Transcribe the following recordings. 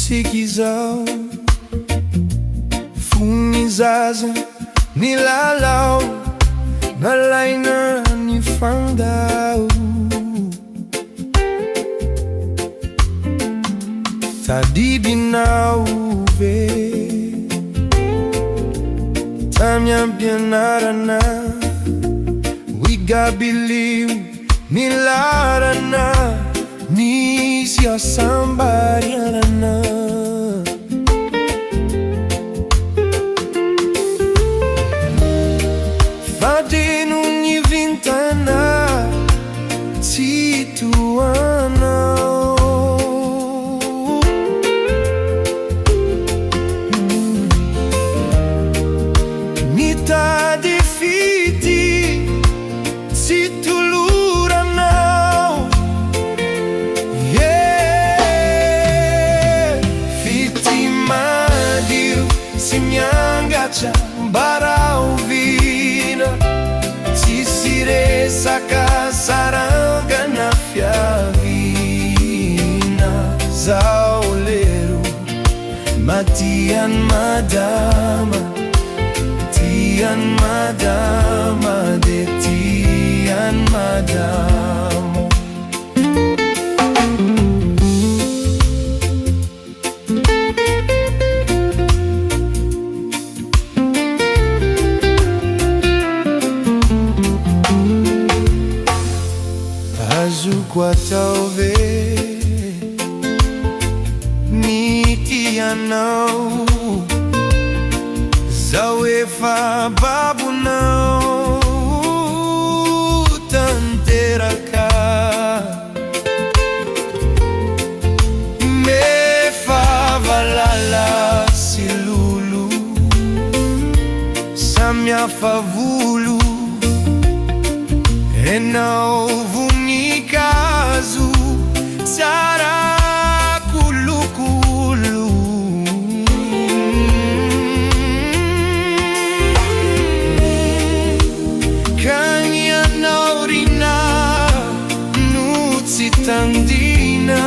Sikizao Funizaza Nilalau Nalaina Nifandao Tadibinau ve Tamya bienarana We got believe Nilarana Nisya somebody alana Fade nunyi vintana Situana Nita defiti Situlurana Simyangacha barauvina Tisire saka saranga na fiavina Zauleru Matian madama Tian madama de Tian madama Kwa tauve Nitianau Zawefa babu nau Tanteraka Mefa valala silulu Samya favulu Enau vunikazu Sara kulu kulu Kanya naurina Nutsi tandina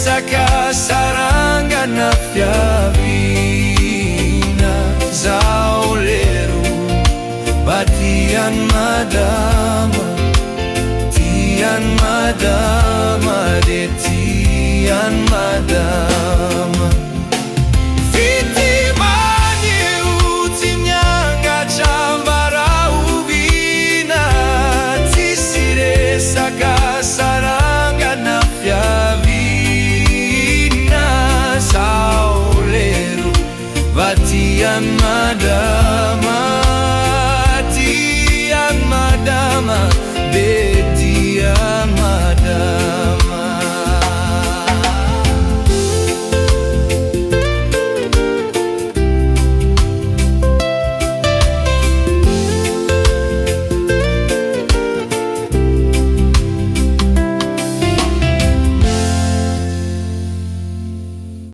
Saka saranga na fiavina Zauleru Batian madama Tian madama de Tian madama Fitia Madio Toko Tisire saka saranga na fiavina Tian madama